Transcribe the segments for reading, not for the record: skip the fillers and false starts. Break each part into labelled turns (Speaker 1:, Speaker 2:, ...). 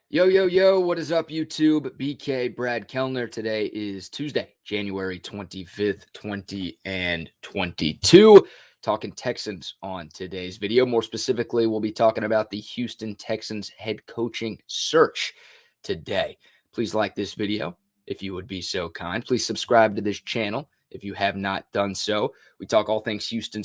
Speaker 1: Yo, yo, yo, what is up, YouTube? BK Brad Kellner. Today is Tuesday, January 25th, 2022. Talking Texans on today's video. More specifically, we'll be talking about the Houston Texans head coaching search today. Please like this video if you would be so kind. Please subscribe to this channel if you have not done so. We talk all things Houston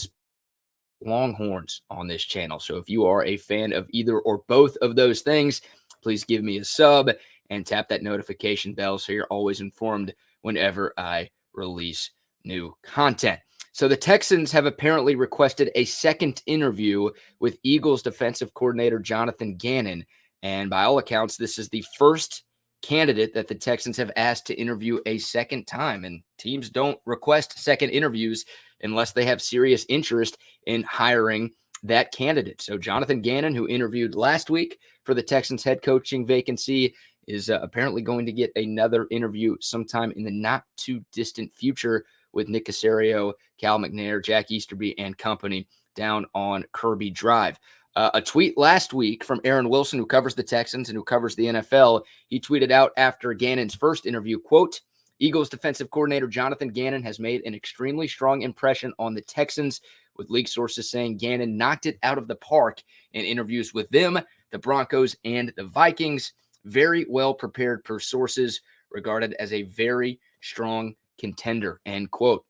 Speaker 1: Longhorns on this channel. So if you are a fan of either or both of those things, please give me a sub and tap that notification bell so you're always informed whenever I release new content. So the Texans have apparently requested a second interview with Eagles defensive coordinator Jonathan Gannon. And by all accounts, this is the first candidate that the Texans have asked to interview a second time. And teams don't request second interviews unless they have serious interest in hiring that candidate. So Jonathan Gannon, who interviewed last week for the Texans head coaching vacancy, is apparently going to get another interview sometime in the not too distant future with Nick Caserio, Cal McNair, Jack Easterby, and company down on Kirby Drive. A tweet last week from Aaron Wilson, who covers the Texans and who covers the NFL. He tweeted out after Gannon's first interview, quote, Eagles defensive coordinator Jonathan Gannon has made an extremely strong impression on the Texans, with league sources saying Gannon knocked it out of the park in interviews with them, the Broncos, and the Vikings. Very well prepared per sources, regarded as a very strong contender, end quote.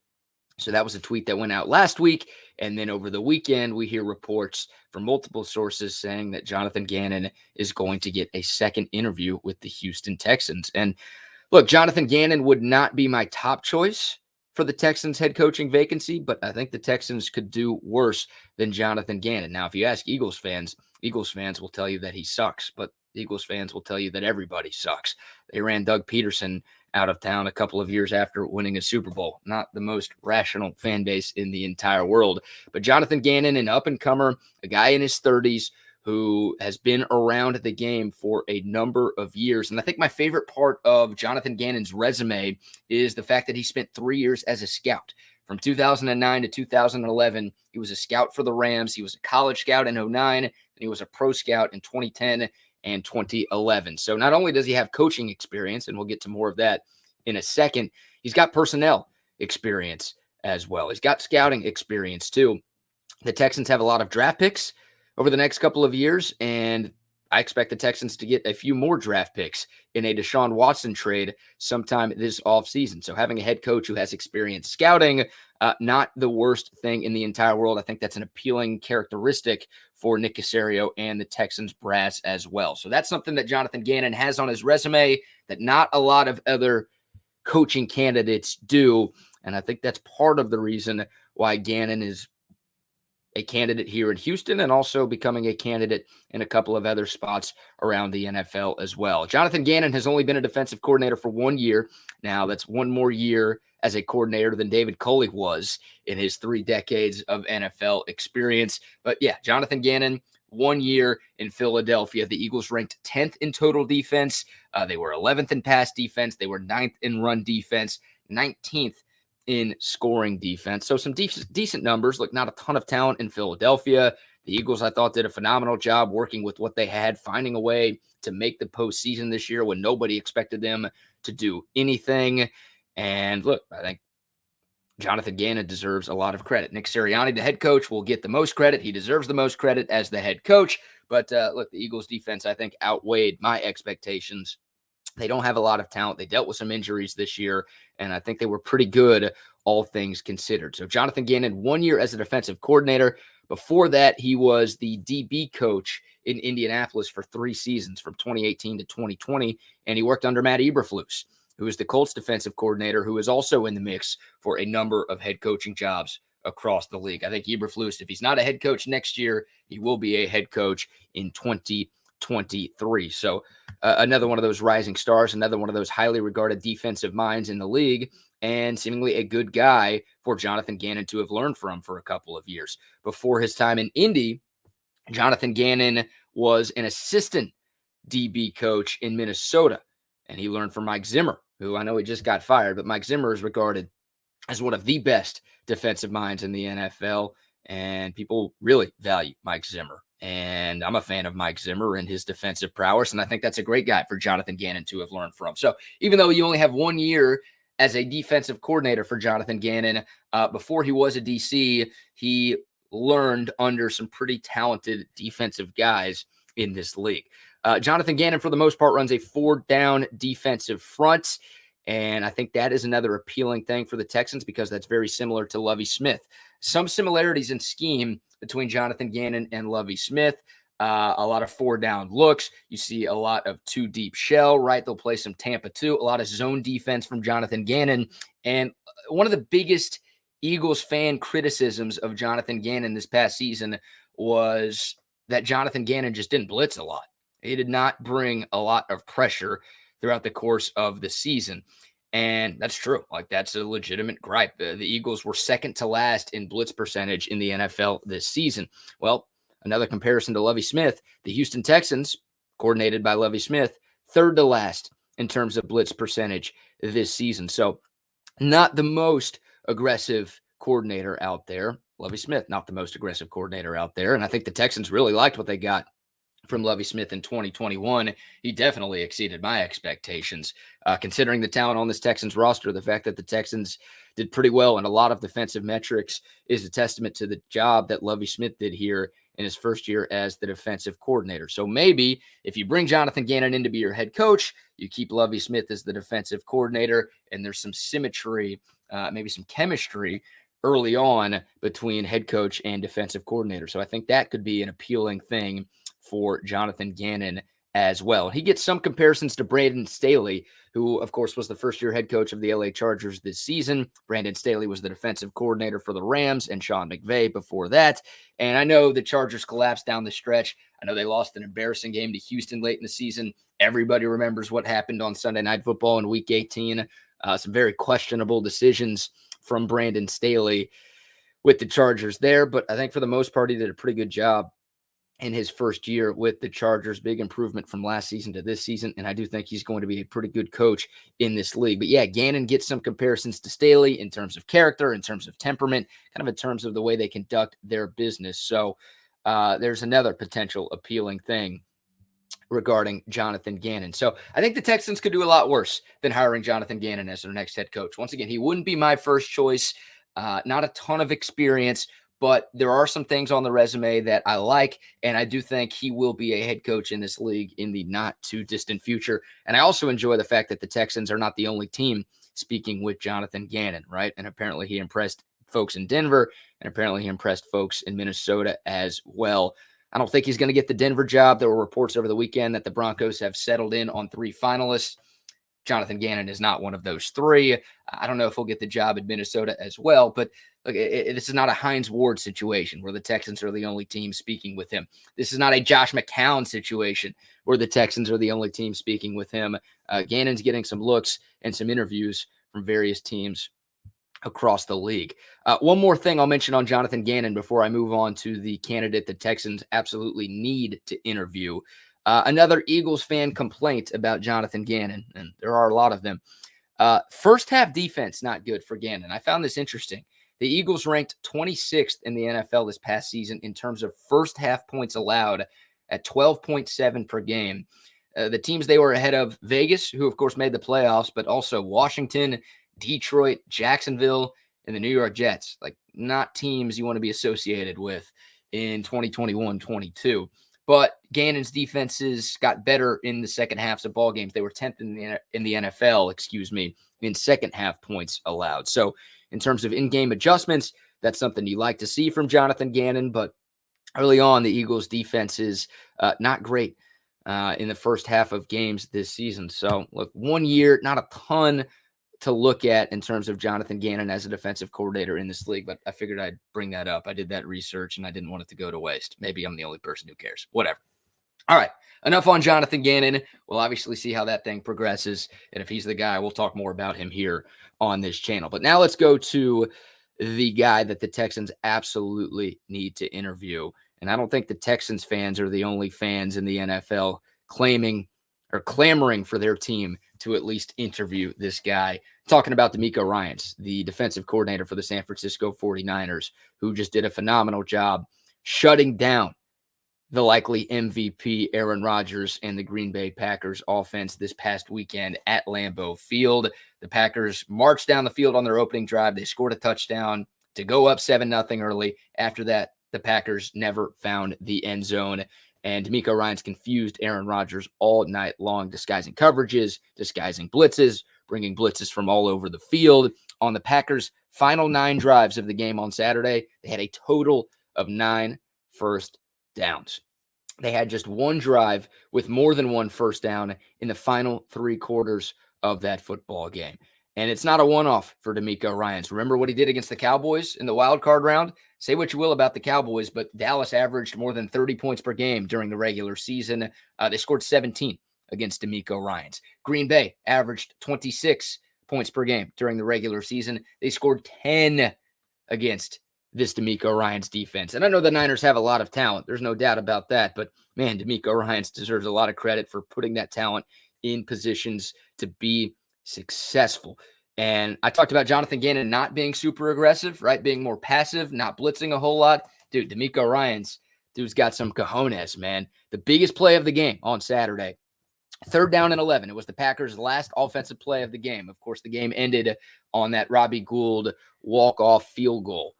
Speaker 1: So that was a tweet that went out last week. And then over the weekend, we hear reports from multiple sources saying that Jonathan Gannon is going to get a second interview with the Houston Texans. And look, Jonathan Gannon would not be my top choice for the Texans head coaching vacancy, but I think the Texans could do worse than Jonathan Gannon. Now, if you ask Eagles fans will tell you that he sucks, but Eagles fans will tell you that everybody sucks. They ran Doug Peterson out of town a couple of years after winning a Super Bowl. Not the most rational fan base in the entire world. But Jonathan Gannon, an up-and-comer, a guy in his 30s, who has been around the game for a number of years. And I think my favorite part of Jonathan Gannon's resume is the fact that he spent 3 years as a scout. From 2009 to 2011, he was a scout for the Rams. He was a college scout in 2009, and he was a pro scout in 2010 and 2011. So not only does he have coaching experience, and we'll get to more of that in a second, he's got personnel experience as well. He's got scouting experience too. The Texans have a lot of draft picks over the next couple of years, and I expect the Texans to get a few more draft picks in a Deshaun Watson trade sometime this offseason. So having a head coach who has experience scouting, not the worst thing in the entire world. I think that's an appealing characteristic for Nick Caserio and the Texans brass as well. So that's something that Jonathan Gannon has on his resume that not a lot of other coaching candidates do. And I think that's part of the reason why Gannon is a candidate here in Houston and also becoming a candidate in a couple of other spots around the NFL as well. Jonathan Gannon has only been a defensive coordinator for 1 year. Now, that's one more year as a coordinator than David Culley was in his 3 decades of NFL experience. But yeah, Jonathan Gannon, 1 year in Philadelphia. The Eagles ranked 10th in total defense. They were 11th in pass defense. They were 9th in run defense, 19th in scoring defense. So some decent numbers. Look, not a ton of talent in Philadelphia. The Eagles, I thought, did a phenomenal job working with what they had, finding a way to make the postseason this year when nobody expected them to do anything. And look, I think Jonathan Gannon deserves a lot of credit. Nick Sirianni, the head coach, will get the most credit. He deserves the most credit as the head coach. But look, the Eagles defense, I think, outweighed my expectations. They don't have a lot of talent. They dealt with some injuries this year, and I think they were pretty good, all things considered. So Jonathan Gannon, 1 year as a defensive coordinator. Before that, he was the DB coach in Indianapolis for 3 seasons, from 2018 to 2020, and he worked under Matt Eberflus, who is the Colts defensive coordinator, who is also in the mix for a number of head coaching jobs across the league. I think Eberflus, if he's not a head coach next year, he will be a head coach in 2023. So another one of those rising stars, another one of those highly regarded defensive minds in the league, and seemingly a good guy for Jonathan Gannon to have learned from for a couple of years. Before his time in Indy, Jonathan Gannon was an assistant DB coach in Minnesota, and he learned from Mike Zimmer, who I know he just got fired, but Mike Zimmer is regarded as one of the best defensive minds in the NFL, and people really value Mike Zimmer And I'm a fan of Mike Zimmer and his defensive prowess. And I think that's a great guy for Jonathan Gannon to have learned from. So even though you only have 1 year as a defensive coordinator for Jonathan Gannon, before he was a DC, he learned under some pretty talented defensive guys in this league. Jonathan Gannon, for the most part, runs a 4-down defensive front. And I think that is another appealing thing for the Texans because that's very similar to Lovie Smith. Some similarities in scheme between Jonathan Gannon and Lovie Smith. A lot of 4-down looks. You see a lot of 2-deep shell, right? They'll play some Tampa 2, a lot of zone defense from Jonathan Gannon. And one of the biggest Eagles fan criticisms of Jonathan Gannon this past season was that Jonathan Gannon just didn't blitz a lot. He did not bring a lot of pressure throughout the course of the season. And that's true. Like, that's a legitimate gripe. The Eagles were second to last in blitz percentage in the NFL this season. Well, another comparison to Lovie Smith, the Houston Texans, coordinated by Lovie Smith, third to last in terms of blitz percentage this season. So not the most aggressive coordinator out there. Lovie Smith, not the most aggressive coordinator out there. And I think the Texans really liked what they got from Lovie Smith in 2021. He definitely exceeded my expectations. Considering the talent on this Texans roster, the fact that the Texans did pretty well in a lot of defensive metrics is a testament to the job that Lovie Smith did here in his first year as the defensive coordinator. So maybe if you bring Jonathan Gannon in to be your head coach, you keep Lovie Smith as the defensive coordinator, and there's some symmetry, maybe some chemistry early on between head coach and defensive coordinator. So I think that could be an appealing thing for Jonathan Gannon as well. He gets some comparisons to Brandon Staley, who, of course, was the first-year head coach of the LA Chargers this season. Brandon Staley was the defensive coordinator for the Rams and Sean McVay before that. And I know the Chargers collapsed down the stretch. I know they lost an embarrassing game to Houston late in the season. Everybody remembers what happened on Sunday Night Football in Week 18. Some very questionable decisions from Brandon Staley with the Chargers there. But I think for the most part, he did a pretty good job in his first year with the Chargers. Big improvement from last season to this season, and I do think he's going to be a pretty good coach in this league. But yeah, Gannon gets some comparisons to Staley in terms of character, in terms of temperament, kind of in terms of the way they conduct their business. So there's another potential appealing thing regarding Jonathan Gannon. So I think the Texans could do a lot worse than hiring Jonathan Gannon as their next head coach. Once again, he wouldn't be my first choice. Not a ton of experience, but there are some things on the resume that I like, and I do think he will be a head coach in this league in the not too distant future. And I also enjoy the fact that the Texans are not the only team speaking with Jonathan Gannon, right? And apparently he impressed folks in Denver, and apparently he impressed folks in Minnesota as well. I don't think he's going to get the Denver job. There were reports over the weekend that the Broncos have settled in on 3 finalists. Jonathan Gannon is not one of those 3. I don't know if he'll get the job in Minnesota as well, but look, this is not a Hines Ward situation where the Texans are the only team speaking with him. This is not a Josh McCown situation where the Texans are the only team speaking with him. Gannon's getting some looks and some interviews from various teams across the league. One more thing I'll mention on Jonathan Gannon before I move on to the candidate the Texans absolutely need to interview. Another Eagles fan complaint about Jonathan Gannon, and there are a lot of them. First half defense, not good for Gannon. I found this interesting. The Eagles ranked 26th in the NFL this past season in terms of first half points allowed at 12.7 per game. The teams they were ahead of: Vegas, who of course made the playoffs, but also Washington, Detroit, Jacksonville, and the New York Jets. Like, not teams you want to be associated with in 2021-22. But Gannon's defenses got better in the second halves of ball games. They were 10th in the NFL, in second half points allowed. So in terms of in-game adjustments, that's something you like to see from Jonathan Gannon. But early on, the Eagles' defense is not great in the first half of games this season. So look, 1 year, not a ton to look at in terms of Jonathan Gannon as a defensive coordinator in this league, but I figured I'd bring that up. I did that research and I didn't want it to go to waste. Maybe I'm the only person who cares. Whatever. All right, enough on Jonathan Gannon. We'll obviously see how that thing progresses, and if he's the guy, we'll talk more about him here on this channel. But now let's go to the guy that the Texans absolutely need to interview. And I don't think the Texans fans are the only fans in the NFL clamoring for their team to at least interview this guy. Talking about DeMeco Ryans, the defensive coordinator for the San Francisco 49ers, who just did a phenomenal job shutting down the likely MVP Aaron Rodgers and the Green Bay Packers offense this past weekend at Lambeau Field. The Packers marched down the field on their opening drive. They scored a touchdown to go up 7-0 early. After that, the Packers never found the end zone. And DeMeco Ryans confused Aaron Rodgers all night long, disguising coverages, disguising blitzes, bringing blitzes from all over the field. On the Packers' final 9 drives of the game on Saturday, they had a total of 9 first downs. They had just one drive with more than one first down in the final 3 quarters of that football game. And it's not a one-off for DeMeco Ryans. Remember what he did against the Cowboys in the wild card round? Say what you will about the Cowboys, but Dallas averaged more than 30 points per game during the regular season. They scored 17 against DeMeco Ryans. Green Bay averaged 26 points per game during the regular season. They scored 10 against this DeMeco Ryans defense. And I know the Niners have a lot of talent. There's no doubt about that. But, man, DeMeco Ryans deserves a lot of credit for putting that talent in positions to be successful. And I talked about Jonathan Gannon not being super aggressive, right? Being more passive, not blitzing a whole lot. Dude, DeMeco Ryans, dude's got some cojones, man. The biggest play of the game on Saturday, 3rd down and 11. It was the Packers' last offensive play of the game. Of course, the game ended on that Robbie Gould walk-off field goal.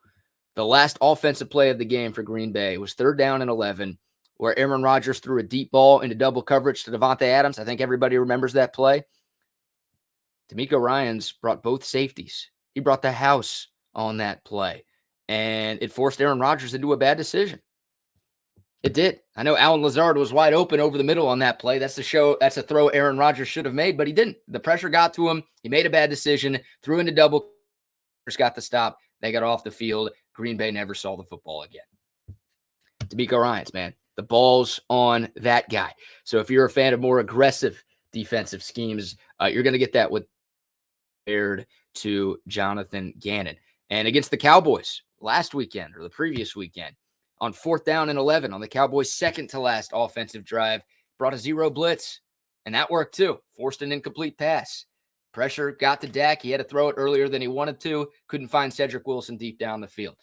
Speaker 1: The last offensive play of the game for Green Bay was 3rd down and 11, where Aaron Rodgers threw a deep ball into double coverage to Davante Adams. I think everybody remembers that play. DeMeco Ryans brought both safeties. He brought the house on that play, and it forced Aaron Rodgers into a bad decision. It did. I know Allen Lazard was wide open over the middle on that play. That's a throw Aaron Rodgers should have made, but he didn't. The pressure got to him. He made a bad decision, threw into double, got the stop. They got off the field. Green Bay never saw the football again. DeMeco Ryans, man, the ball's on that guy. So if you're a fan of more aggressive defensive schemes, you're going to get that with compared to Jonathan Gannon. And against the Cowboys last weekend or the previous weekend, on 4th down and 11 on the Cowboys' second to last offensive drive, brought a 0 blitz. And that worked too. Forced an incomplete pass. Pressure got to Dak. He had to throw it earlier than he wanted to. Couldn't find Cedric Wilson deep down the field.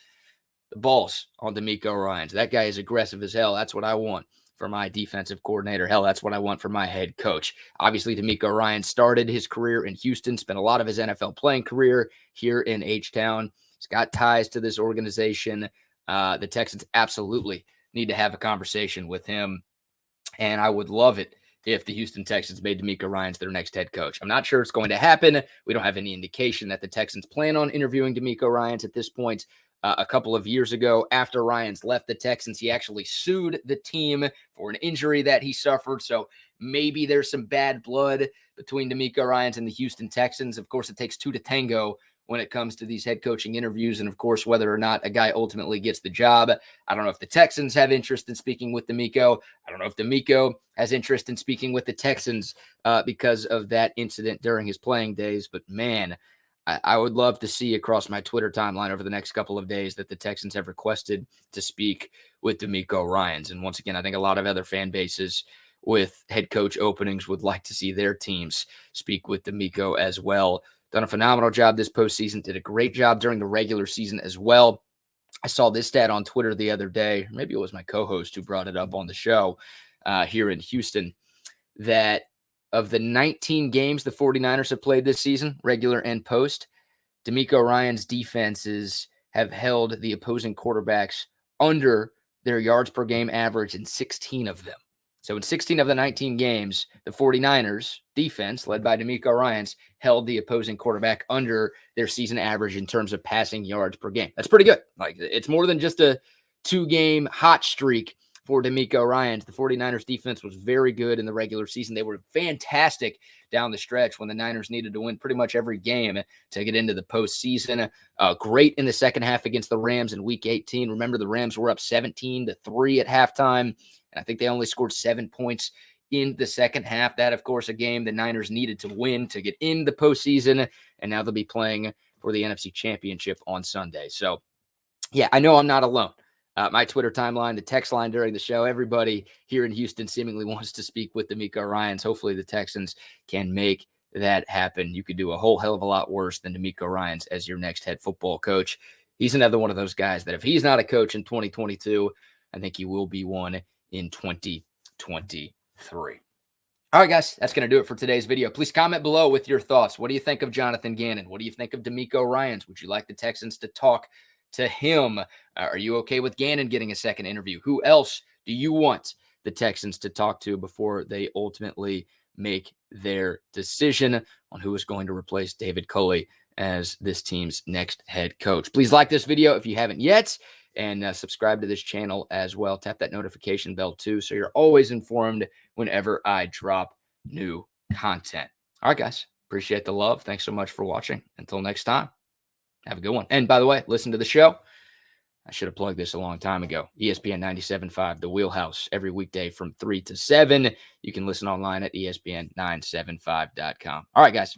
Speaker 1: The ball's on DeMeco Ryans. That guy is aggressive as hell. That's what I want for my defensive coordinator. Hell, that's what I want for my head coach. Obviously, DeMeco Ryans started his career in Houston, spent a lot of his NFL playing career here in H-Town. He's got ties to this organization. The Texans absolutely need to have a conversation with him, and I would love it if the Houston Texans made DeMeco Ryans their next head coach. I'm not sure it's going to happen. We don't have any indication that the Texans plan on interviewing DeMeco Ryans at this point. A couple of years ago, after Ryans left the Texans, he actually sued the team for an injury that he suffered. So maybe there's some bad blood between DeMeco Ryans and the Houston Texans. Of course, it takes 2 to tango when it comes to these head coaching interviews. And of course, whether or not a guy ultimately gets the job. I don't know if the Texans have interest in speaking with DeMeco. I don't know if DeMeco has interest in speaking with the Texans because of that incident during his playing days. But man, I would love to see across my Twitter timeline over the next couple of days that the Texans have requested to speak with DeMeco Ryans. And once again, I think a lot of other fan bases with head coach openings would like to see their teams speak with DeMeco as well. Done a phenomenal job this postseason, did a great job during the regular season as well. I saw this stat on Twitter the other day. Maybe it was my co-host who brought it up on the show here in Houston, that of the 19 games the 49ers have played this season, regular and post, DeMeco Ryans' defenses have held the opposing quarterbacks under their yards per game average in 16 of them. So in 16 of the 19 games, the 49ers defense, led by DeMeco Ryans, held the opposing quarterback under their season average in terms of passing yards per game. That's pretty good. Like, it's more than just a 2-game hot streak for DeMeco Ryans. The 49ers defense was very good in the regular season. They were fantastic down the stretch when the Niners needed to win pretty much every game to get into the postseason. Great in the second half against the Rams in Week 18. Remember, the Rams were up 17-3 at halftime, and I think they only scored 7 points in the second half. That, of course, a game the Niners needed to win to get in the postseason, and now they'll be playing for the NFC Championship on Sunday. So, yeah, I know I'm not alone. My Twitter timeline, the text line during the show, everybody here in Houston seemingly wants to speak with DeMeco Ryans. Hopefully the Texans can make that happen. You could do a whole hell of a lot worse than DeMeco Ryans as your next head football coach. He's another one of those guys that if he's not a coach in 2022, I think he will be one in 2023. All right, guys, that's going to do it for today's video. Please comment below with your thoughts. What do you think of Jonathan Gannon? What do you think of DeMeco Ryans? Would you like the Texans to talk to him? Are you okay with Gannon getting a second interview? Who else do you want the Texans to talk to before they ultimately make their decision on who is going to replace David Culley as this team's next head coach? Please like this video if you haven't yet, and subscribe to this channel as well. Tap that notification bell too, so you're always informed whenever I drop new content. All right, guys, appreciate the love. Thanks so much for watching. Until next time, have a good one. And by the way, listen to the show. I should have plugged this a long time ago. ESPN 97.5, The Wheelhouse, every weekday from 3 to 7. You can listen online at ESPN975.com. All right, guys.